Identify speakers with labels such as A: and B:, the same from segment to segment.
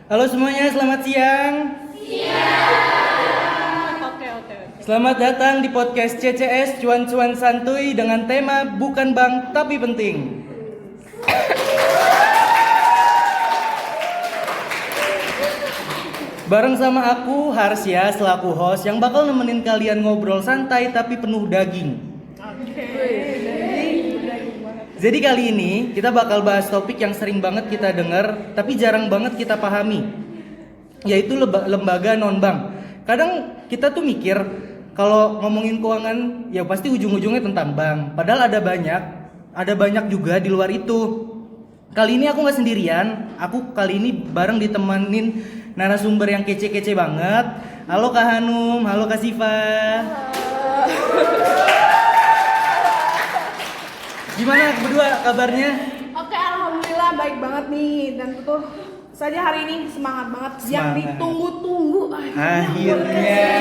A: Halo semuanya, selamat siang.
B: Oke.
A: Selamat datang di podcast CCS Cuan-Cuan Santuy dengan tema Bukan Bank Tapi Penting. Bareng sama aku, Harsya, selaku host yang bakal nemenin kalian ngobrol santai tapi penuh daging. Jadi kali ini kita bakal bahas topik yang sering banget kita dengar tapi jarang banget kita pahami, yaitu lembaga non-bank. Kadang kita tuh mikir kalau ngomongin keuangan ya pasti ujung-ujungnya tentang bank. Padahal ada banyak juga di luar itu. Kali ini aku nggak sendirian, aku kali ini bareng ditemenin narasumber yang kece-kece banget. Halo Kak Hanum, halo Kak Siva. Gimana berdua kabarnya?
B: Oke, alhamdulillah baik banget nih, dan tentu saja hari ini semangat banget. Yang
A: Semangat.
B: ditunggu-tunggu
A: Akhirnya.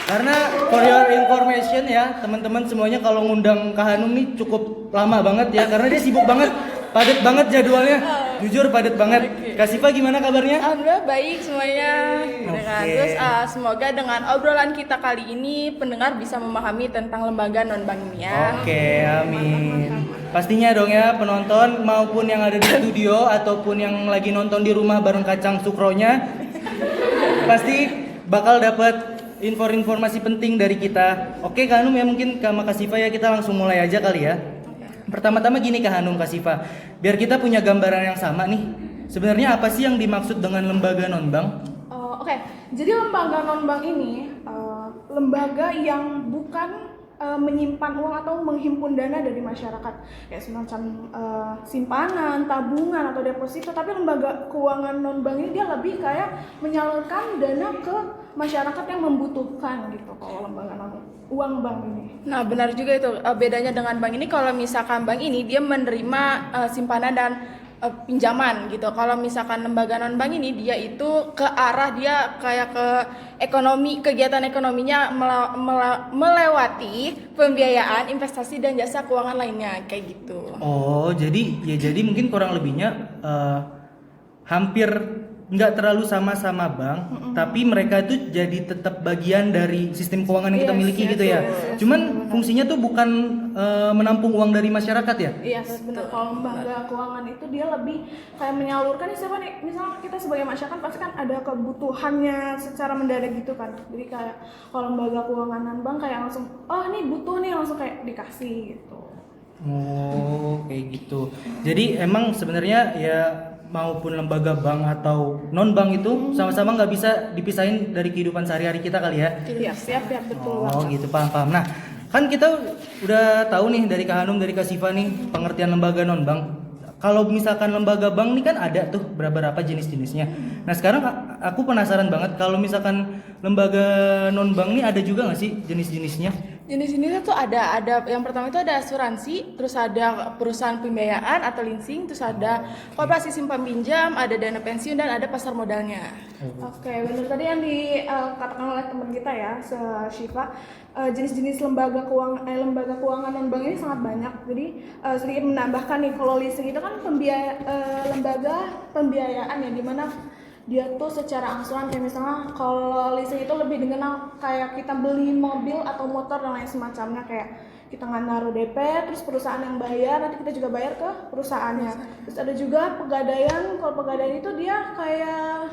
A: Karena for your information ya, teman-teman semuanya kalau ngundang Kak Hanum nih cukup lama banget ya, karena dia sibuk banget, padat banget jadwalnya. Jujur padat banget. Kak Siva gimana kabarnya?
B: Alhamdulillah baik semuanya.
A: Oke.
B: Terus semoga dengan obrolan kita kali ini pendengar bisa memahami tentang lembaga non-bank ini ya.
A: Oke, amin. Pastinya dong ya penonton maupun yang ada di studio ataupun yang lagi nonton di rumah bareng kacang sukronya pasti bakal dapat informasi penting dari kita. Oke Kak Hanum ya, mungkin sama Kak Siva ya kita langsung mulai aja kali ya. Pertama-tama gini Kak Hanum, Kak Siva, biar kita punya gambaran yang sama nih. Sebenarnya apa sih yang dimaksud dengan lembaga non-bank?
C: Oke, jadi lembaga non-bank ini lembaga yang bukan menyimpan uang atau menghimpun dana dari masyarakat, kayak semacam simpanan, tabungan atau deposito. Tapi lembaga keuangan non-bank ini dia lebih kayak menyalurkan dana ke masyarakat yang membutuhkan gitu. Kalau lembaga uang bank ini.
B: Nah benar juga itu bedanya dengan bank ini. Kalau misalkan bank ini dia menerima simpanan dan pinjaman gitu. Kalau misalkan lembaga non bank ini dia itu ke arah dia kayak ke ekonomi, kegiatan ekonominya melewati pembiayaan, investasi dan jasa keuangan lainnya kayak gitu.
A: Oh, jadi mungkin kurang lebihnya hampir nggak terlalu sama bank, tapi mereka itu jadi tetap bagian dari sistem keuangan yang kita miliki gitu ya. Cuman fungsinya tuh bukan menampung uang dari masyarakat ya?
C: Iya, benar. Kalau lembaga keuangan itu dia lebih kayak menyalurkan nih, siapa nih, misalnya kita sebagai masyarakat pasti kan ada kebutuhannya secara mendadak gitu kan. Jadi kayak kalau lembaga keuangan non-bank kayak langsung, oh nih butuh nih, langsung kayak dikasih gitu.
A: Oh, kayak gitu. Jadi emang sebenarnya ya maupun lembaga bank atau non bank itu sama-sama nggak bisa dipisahin dari kehidupan sehari-hari kita kali ya?
C: Iya, siap betul.
A: Oh gitu, paham. Nah kan kita udah tahu nih dari Kak Hanum, dari Kak Siva nih pengertian lembaga non bank. Kalau misalkan lembaga bank nih kan ada tuh beberapa jenis-jenisnya. Nah sekarang aku penasaran banget kalau misalkan lembaga non bank nih ada juga nggak sih jenis-jenisnya?
B: Jenis-jenisnya tuh ada yang pertama itu ada asuransi, terus ada perusahaan pembiayaan atau leasing, terus ada koperasi simpan pinjam, ada dana pensiun dan ada pasar modalnya.
C: Oke, benar tadi yang dikatakan oleh teman kita ya, Syifa, jenis-jenis lembaga keuangan non bank ini sangat banyak. Jadi sedikit menambahkan nih, kalau leasing itu kan lembaga pembiayaan ya, dimana dia tuh secara angsuran, kayak misalnya kalau leasing itu lebih dikenal kayak kita beli mobil atau motor dan lain semacamnya, kayak kita nggak naruh DP, terus perusahaan yang bayar, nanti kita juga bayar ke perusahaannya. Terus ada juga pegadaian. Kalau pegadaian itu dia kayak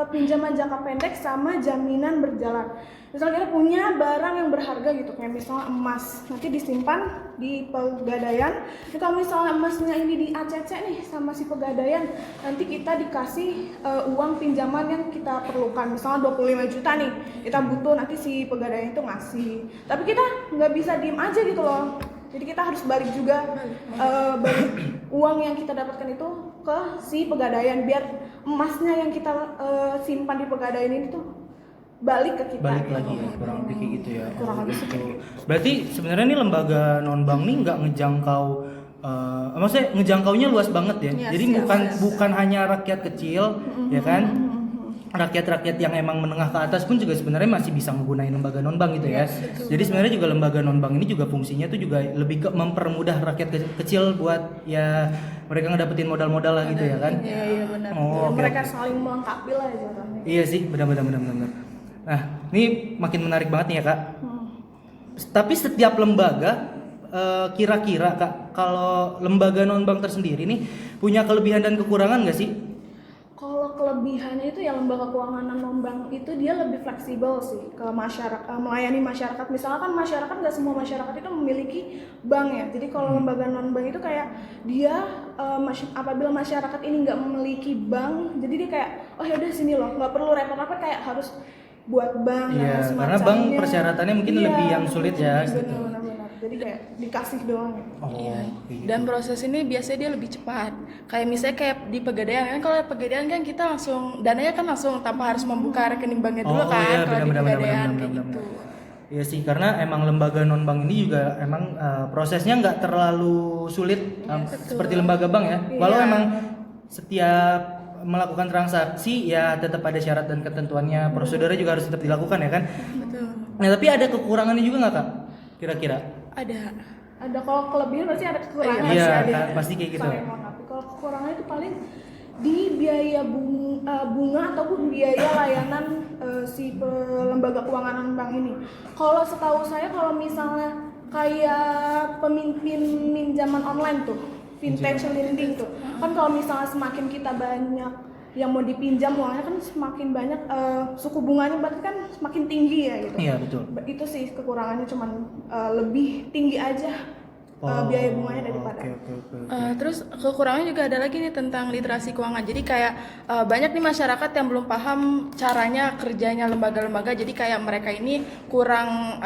C: pinjaman jangka pendek sama jaminan berjalan. Misalnya kita punya barang yang berharga gitu, kayak misalnya emas, nanti disimpan di pegadaian. Jadi kalau misalnya emasnya ini di ACC nih sama si pegadaian, nanti kita dikasih uang pinjaman yang kita perlukan. Misalnya 25 juta nih, kita butuh, nanti si pegadaian itu ngasih. Tapi kita nggak bisa diem aja gitu loh. Jadi kita harus balik juga, balik uang yang kita dapatkan itu ke si pegadaian, biar emasnya yang kita simpan di pegadaian ini tuh balik ke kita.
A: Balik lagi ya, kurang lebih kayak gitu ya.
C: Kurang lebih
A: gitu. Berarti sebenarnya nih lembaga non bank nih nggak ngejangkau, maksudnya ngejangkaunya luas banget ya.
B: Yes,
A: Jadi bukan hanya rakyat kecil, ya kan? rakyat-rakyat yang emang menengah ke atas pun juga sebenarnya masih bisa menggunakan lembaga non-bank gitu ya. Jadi sebenarnya juga lembaga non-bank ini juga fungsinya tuh juga lebih ke mempermudah rakyat kecil buat ya mereka ngedapetin modal-modal lah gitu ya kan.
B: Iya benar.
A: Oh, oke,
C: Mereka
A: oke.
C: saling melengkapi lah jatuhnya.
A: Iya sih, benar-benar. Nah, ini makin menarik banget nih ya kak. Tapi setiap lembaga kira-kira kak, kalau lembaga non-bank tersendiri nih punya kelebihan dan kekurangan nggak sih?
C: Kalau kelebihannya itu ya lembaga keuangan non-bank itu dia lebih fleksibel sih ke masyarakat, melayani masyarakat. Misalkan masyarakat, nggak semua masyarakat itu memiliki bank ya. Jadi kalau lembaga non-bank itu kayak dia apabila masyarakat ini nggak memiliki bank, jadi dia kayak oh ya udah sini loh, nggak perlu repot-repot kayak harus buat bank dan
A: Iya, karena
C: semacamnya.
A: bank persyaratannya mungkin
C: Iya,
A: lebih yang sulit ya, gitu.
C: benar-benar. Jadi kayak dikasih doang.
A: Oh,
B: Iya.
A: gitu.
B: Dan proses ini biasanya dia lebih cepat. Kayak misalnya kayak di Pegadaian kan, kalau Pegadaian kan kita langsung dananya kan langsung tanpa harus membuka rekening banknya dulu kan,
A: iya,
B: kalau di
A: benar-benar,
B: Pegadaian kayak
A: benar-benar.
B: gitu.
A: Iya sih, karena emang lembaga non bank ini juga emang prosesnya nggak terlalu sulit seperti lembaga bank ya. Walau
B: Iya.
A: emang setiap melakukan transaksi ya tetap ada syarat dan ketentuannya, prosedurnya juga harus tetap dilakukan ya kan.
B: Betul.
A: Nah tapi ada kekurangannya juga nggak kak? Kira-kira?
C: Ada kalau kelebihan pasti ada kekurangan
A: Iya,
C: sih, ada.
A: kan, pasti kayak gitu.
C: Saling melengkapi. Kalau kekurangannya itu paling di biaya bunga ataupun biaya layanan si lembaga keuangan non-bank ini. Kalau setahu saya kalau misalnya kayak pemimpin pinjaman online tuh, vintage lending tuh, kan kalau misalnya semakin kita banyak yang mau dipinjam uangnya kan semakin banyak suku bunganya berarti kan semakin tinggi ya gitu.
A: Iya betul.
C: Itu sih kekurangannya, cuman lebih tinggi aja biaya bunganya daripada.
A: Oke.
B: Terus kekurangannya juga ada lagi nih tentang literasi keuangan. Jadi kayak banyak nih masyarakat yang belum paham caranya kerjanya lembaga-lembaga. Jadi kayak mereka ini kurang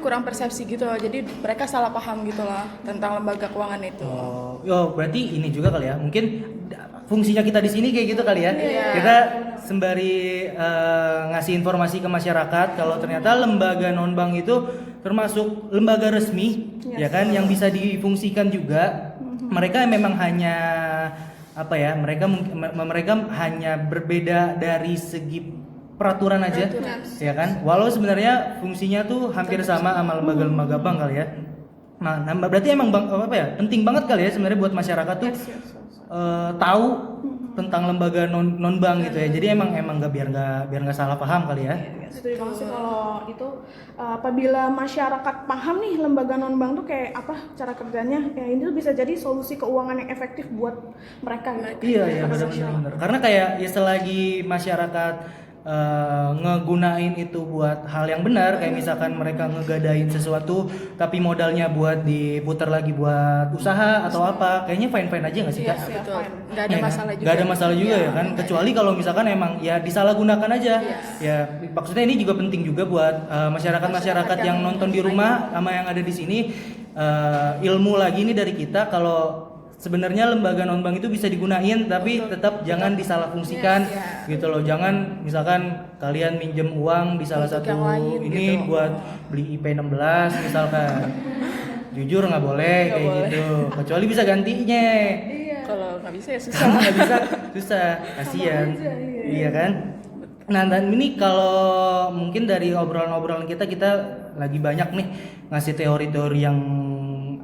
B: kurang persepsi gitu loh. Jadi mereka salah paham gitu loh tentang lembaga keuangan itu.
A: Oh, berarti ini juga kali ya. Mungkin fungsinya kita di sini kayak gitu kali ya.
B: Iya.
A: Kita sembari ngasih informasi ke masyarakat kalau ternyata lembaga non-bank itu termasuk lembaga resmi, ya kan, yang bisa difungsikan juga. Mereka memang hanya mereka hanya berbeda dari segi peraturan aja, ya kan. Walau sebenarnya fungsinya tuh hampir sama lembaga-lembaga bank kali ya. Nah, berarti emang penting banget kali ya sebenarnya buat masyarakat tuh tahu tentang lembaga non bank gitu ya. Jadi emang biar nggak salah paham kali ya.
C: Setuju banget sih kalau itu apabila masyarakat paham nih lembaga non bank tuh kayak apa cara kerjanya, ya ini tuh bisa jadi solusi keuangan yang efektif buat mereka gitu.
A: Iya benar. Karena kayak ya selagi masyarakat ngegunain itu buat hal yang benar, kayak misalkan mereka ngegadain sesuatu tapi modalnya buat diputar lagi buat usaha atau apa, kayaknya fine aja nggak sih kak?
B: Iya, betul. Nggak ada
A: Iya kan?
B: masalah juga.
A: Nggak ada masalah juga ya kan, kecuali kalau misalkan emang ya disalahgunakan aja. Ya maksudnya ini juga penting juga buat masyarakat yang nonton di rumah sama yang ada di sini, ilmu lagi nih dari kita kalau sebenarnya lembaga non-bank itu bisa digunain tapi tetap jangan disalahfungsikan gitu loh. Jangan misalkan kalian minjem uang di salah
B: Untuk
A: satu
B: yang lain
A: ini
B: gitu.
A: buat beli IP 16 misalkan. Jujur nggak boleh kayak gitu. Kecuali bisa gantinya.
B: Kalau nggak bisa ya susah.
A: Nggak bisa, susah, kasihan. Iya kan? Nah, dan ini kalau mungkin dari obrolan-obrolan kita lagi banyak nih ngasih teori-teori yang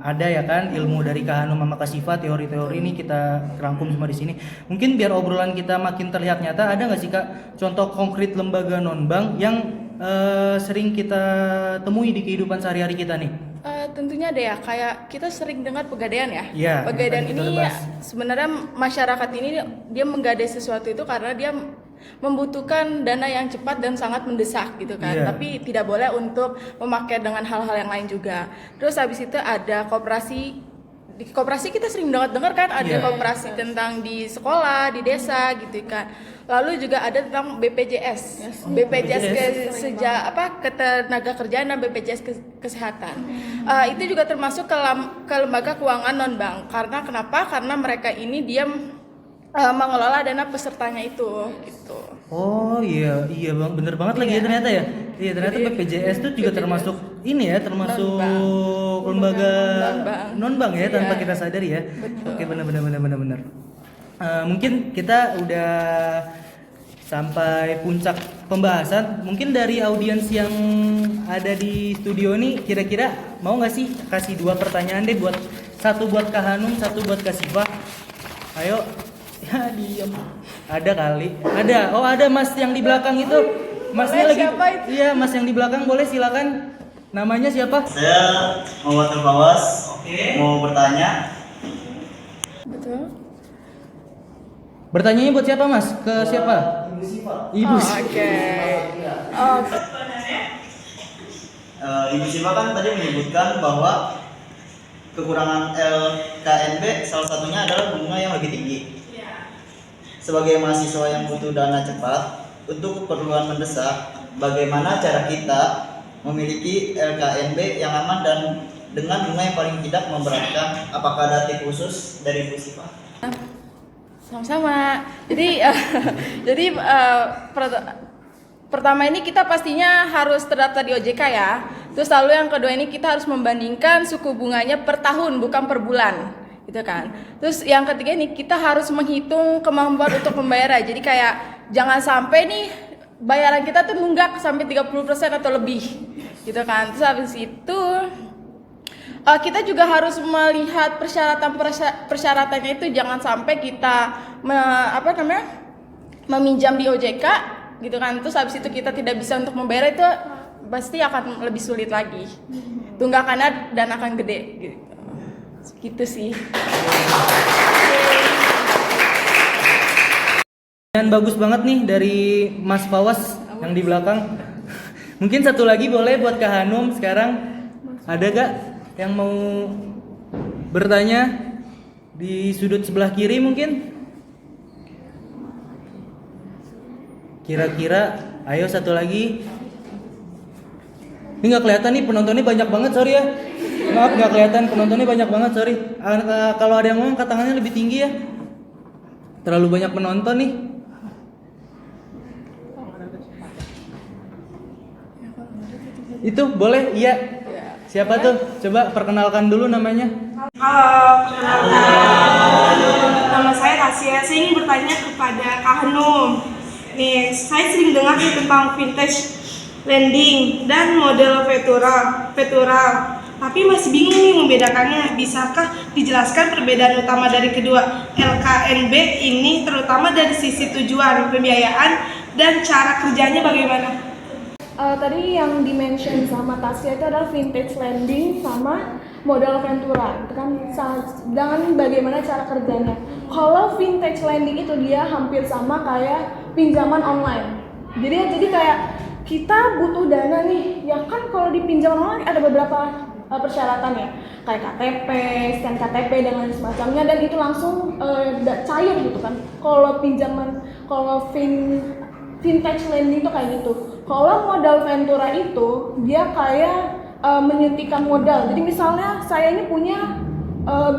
A: ada ya kan, ilmu dari Kak Hanum sama Kak Siva, teori-teori ini kita rangkum semua di sini. Mungkin biar obrolan kita makin terlihat nyata, ada nggak sih Kak contoh konkret lembaga non-bank yang sering kita temui di kehidupan sehari-hari kita nih?
B: Tentunya ada ya, kayak kita sering dengar Pegadaian ya.
A: Iya,
B: Pegadaian
A: yang tadi kita
B: ini
A: bahas.
B: sebenarnya masyarakat ini dia menggadai sesuatu itu karena dia membutuhkan dana yang cepat dan sangat mendesak gitu kan.
A: Iya.
B: Tapi tidak boleh untuk memakai dengan hal-hal yang lain juga. Terus habis itu ada koperasi. Di koperasi kita sering dengar kan ada
A: Iya.
B: koperasi tentang di sekolah, di desa gitu kan. Lalu juga ada tentang BPJS. BPJS ketenagakerjaan dan BPJS kesehatan. Itu juga termasuk ke lembaga keuangan non bank. Karena kenapa? Karena mereka ini dia mengelola dana pesertanya itu gitu.
A: Oh iya bang, bener banget lagi ya ternyata ya. Iya ternyata BPJS itu juga termasuk ini ya, termasuk lembaga non-bank ya tanpa kita sadari ya. Oke bener. Mungkin kita udah sampai puncak pembahasan. Mungkin dari audiens yang ada di studio nih kira-kira mau nggak sih kasih 2 pertanyaan deh, buat satu buat Kak Hanum, satu buat Kak Siva. Ayo. Ya diam. Ada kali. Ada. Oh, ada Mas yang di belakang itu. Masnya
B: Boleh,
A: lagi.
B: siapa itu?
A: Iya, Mas yang di belakang boleh silakan. Namanya siapa?
D: Saya Muhammad Bawas, mau bertanya.
B: Betul.
A: Bertanyanya buat siapa, Mas? Ke siapa?
D: Ibu Siva.
A: Ibu.
B: Oke. Oh,
D: Ibu Siva kan tadi menyebutkan bahwa kekurangan LKNB salah satunya adalah bunga yang lebih tinggi. Sebagai mahasiswa yang butuh dana cepat untuk keperluan mendesak, bagaimana cara kita memiliki LKNB yang aman dan dengan bunga yang paling tidak memberatkan? Apakah ada tips khusus dari Ibu Siva?
B: sama-sama. Jadi pertama ini kita pastinya harus terdaftar di OJK ya. Terus lalu yang kedua ini kita harus membandingkan suku bunganya per tahun bukan per bulan, gitu kan. Terus yang ketiga ini kita harus menghitung kemampuan untuk membayar. Jadi kayak jangan sampai nih bayaran kita tuh nunggak sampai 30% atau lebih, gitu kan. Terus habis itu kita juga harus melihat persyaratannya itu, jangan sampai kita meminjam di OJK, gitu kan. Terus habis itu kita tidak bisa untuk membayar, itu pasti akan lebih sulit lagi. Tunggakannya dan akan gede, gitu sih.
A: Dan bagus banget nih dari Mas Pawas yang di belakang. Mungkin satu lagi boleh buat Kak Hanum sekarang. Ada gak yang mau bertanya di sudut sebelah kiri mungkin? Kira-kira, ayo satu lagi. Ini nggak kelihatan nih, penontonnya banyak banget, sorry ya. Maaf nggak kelihatan, penontonnya banyak banget, sorry. Kalau ada yang ngomong, angkat tangannya lebih tinggi ya. Terlalu banyak penonton nih. Itu boleh? Iya. Siapa tuh? Coba perkenalkan dulu namanya.
E: Halo, perkenalkan. Nama saya Tasya. Saya ingin bertanya kepada Kak Hanum. Nih, saya sering dengar tentang vintage lending dan model vetural. Tapi masih bingung nih membedakannya. Bisakah dijelaskan perbedaan utama dari kedua LKNB ini, terutama dari sisi tujuan, pembiayaan, dan cara kerjanya bagaimana?
C: Tadi yang dimention sama Tasya itu adalah vintage lending sama modal ventura, itu kan. Dengan bagaimana cara kerjanya. Kalau vintage lending itu dia hampir sama kayak pinjaman online. Jadi kayak kita butuh dana nih, ya kan. Kalau di pinjaman online ada beberapa persyaratan ya, kayak KTP, scan KTP dan lain semacamnya, dan itu langsung cair gitu kan. Kalau vintage lending itu kayak gitu. Kalau modal ventura itu dia kayak menyuntikkan modal. Jadi misalnya saya ini punya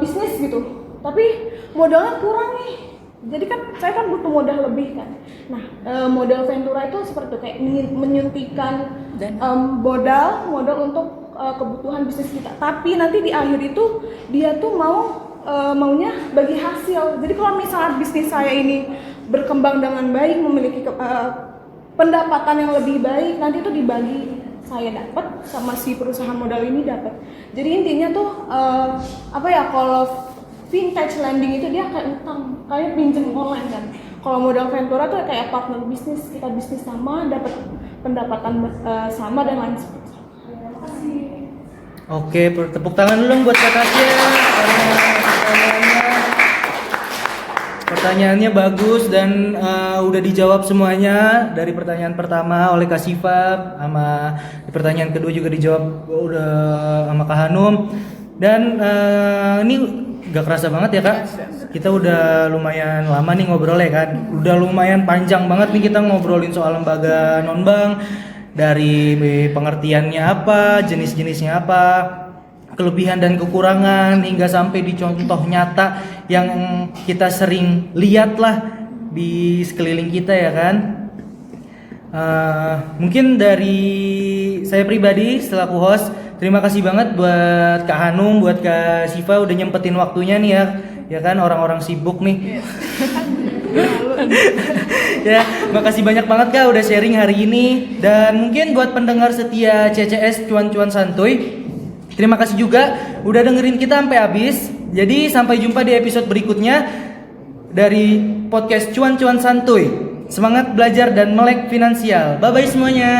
C: bisnis gitu, tapi modalnya kurang nih. Jadi kan saya kan butuh modal lebih kan. Nah, modal ventura itu seperti itu, kayak menyuntikkan modal untuk kebutuhan bisnis kita. Tapi nanti di akhir itu dia tuh maunya bagi hasil. Jadi kalau misalnya bisnis saya ini berkembang dengan baik, memiliki pendapatan yang lebih baik, nanti itu dibagi, saya dapat sama si perusahaan modal ini dapat. Jadi intinya tuh kalau vintage lending itu dia kayak utang, kayak pinjam online kan. Kalau modal ventura tuh kayak partner bisnis, kita bisnis sama, dapat pendapatan sama dan lain sebagainya. Terima kasih.
A: Oke, tepuk tangan dulu dong buat Kak Tasya. Pertanyaannya bagus dan udah dijawab semuanya. Dari pertanyaan pertama oleh Kak Siva, sama di pertanyaan kedua juga dijawab udah sama Kak Hanum. Dan ini gak kerasa banget ya Kak, kita udah lumayan lama nih ngobrolnya kan. Udah lumayan panjang banget nih kita ngobrolin soal lembaga non-bank, dari pengertiannya apa, jenis-jenisnya apa, kelebihan dan kekurangan, hingga sampai di contoh nyata yang kita sering lihat lah di sekeliling kita ya kan. Mungkin dari saya pribadi selaku host, terima kasih banget buat Kak Hanum, buat Kak Siva udah nyempetin waktunya nih ya kan, orang-orang sibuk nih. Ya, makasih banyak banget Kak udah sharing hari ini. Dan mungkin buat pendengar setia CCS Cuan-Cuan Santuy, terima kasih juga udah dengerin kita sampai habis. Jadi sampai jumpa di episode berikutnya dari podcast Cuan-Cuan Santuy. Semangat belajar dan melek finansial. Bye bye semuanya.